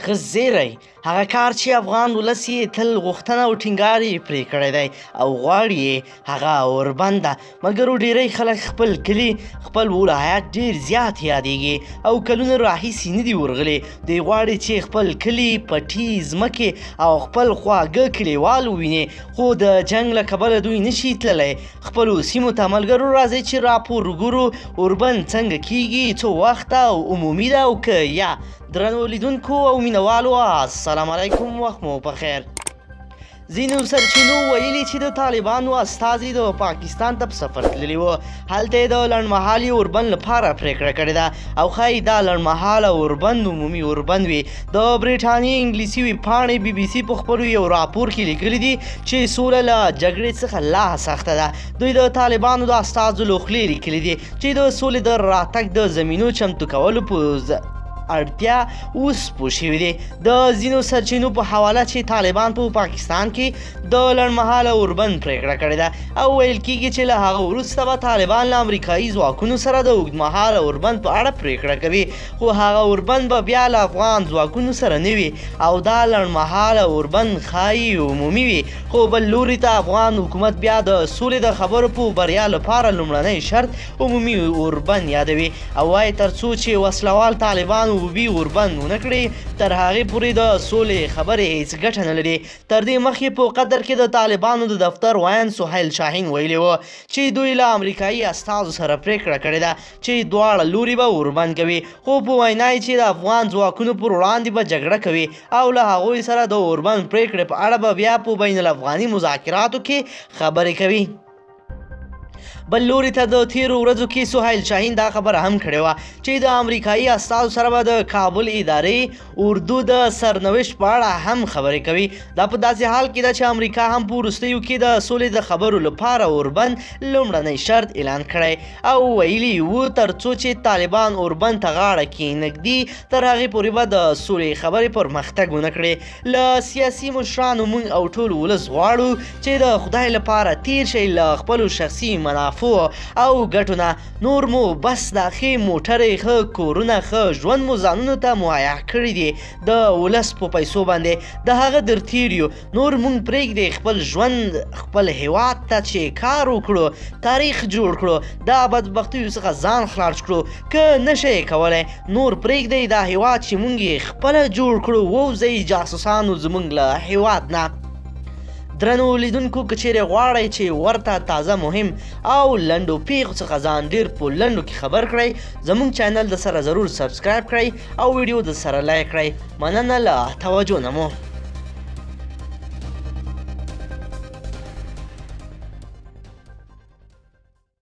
ښه زیری هغه کار چې افغان ولس یې تل غوښتنه او ټینګار یې پرې کړی دی او غواړي یې هغه اوربند ده. مګر ډېری خلک خپل کلي خپل ولایت ډېر زیات یادېږي او کلونه راهیسې نه دي ورغلي. دوی غواړي چې خپل کلي پټي ځمکې او خپل خواږه کلیوال وویني، خو د جنګ له کبله دوی نشي تللی. خپلو سیمو ته ملګرو راځئ چې راپور وګورو اوربند څنګه کیږي، څو وخته او عمومي ده او که یا. درنو لیدونکو او مینوالو السلام علیکم، وخت مو پخیر. ځینو سرچینو ویلي چې د طالبانو استازي د پاکستان ته په سفر تللي وو، هلته یې د لنډمهالي اوربند لپاره پریکړه کړې ده او ښایي دا لنډمهاله اوربند عمومي اوربند وي. د برټانیې انګلیسي ویبپاڼې BBC په خپلو یو راپور کې لیکلي دي چې سوله له جګړې څخه لا سخته ده. دوی د طالبانو د استازو له خولې لیکلي دي چې د سولې د راتګ د زمینو چمتو کولو په اړتیا اوس پوه شوي دي. د ځینو سرچینو په حواله چې طالبان په پاکستان کې د لنډمهاله اوربند پریکړه کړې ده او ویل کېږي چې له هغه وروسته به طالبان له امریکایي ځواکونو سره د اوږدمهاله اوربند په اړه پریکړه کوي، خو هغه اوربند به بیا له افغان ځواکونو سره نه وي او دا لنډمهاله اوربند ښایي عمومي وي. خو بل لوري ته افغان حکومت بیا د سولې د خبرو په بریا لپاره لومړنی شرط عمومي اوربند یادوي او وایي تر څو چې وسلوال طالبان عمومي اوربند ونه کړي تر هغې پورې د سولې خبرې هیڅ ګټه نه لري. تر دې مخکې په قطر کې د طالبانو د دفتر ویاند سهیل شاهین ویلي و چې دوی له امریکایي استازو سره پریکړه کړې ده چې دواړه لوري به اوربند کوي، خو په وینا یې چې د افغان ځواکونو پر وړاندې به جګړه کوي او له هغوی سره د اوربند پریکړې په اړه به بیا په بین الافغاني مذاکراتو کې خبرې کوي. بل لوري ته د تیرو ورځو کې سهیل شاهین دا خبره هم کړې وه چې د امریکایي استازو سره به د کابل ادارې اردو د سرنوشت په اړه هم خبرې کوي. دا په داسې حال کې ده چې امریکا هم په وروستیو کې د سولې د خبرو لپاره اوربند لومړنی شرط اعلان کړی او ویلي وو تر څو چې طالبان اوربند ته غاړه کېنږدي تر هغې پورې به د سولې خبرې پرمختګ ونه کړي. له سیاسي مشرانو موږ او ټول ولس غواړو چې د خدای لپاره تیر شئ له خپلو شخصي منافعو او ګټو نه. نور مو بس دا ښې موټرې، ښه کورونه، ښه ژوند مو ځانونو ته مهیا کړي دي د ولس په پیسو باندې، د هغه در تیر یو. نور مونږ پرېږدئ خپل ژوند خپل هیواد ته چې کار وکړو، تاریخ جوړ کړو، دا بدبختیو څخه ځان خلاص کړو. که نشئ کولی نور پرېږدئ دا هیواد چې مونږ یې خپله جوړ کړو، ووځئ جاسوسانو زمونږ له هیواد نه. درنو لیدونکو که چیرې غواړئ چې ورته تازه مهم او لنډو پیښو څخه ځان ډېر په لنډو کې خبر کړئ، زموږ چینل د سره ضرور سبسکرایب کړئ او ویډیو د سره لایک کړئ. مننه له توجه نه مو.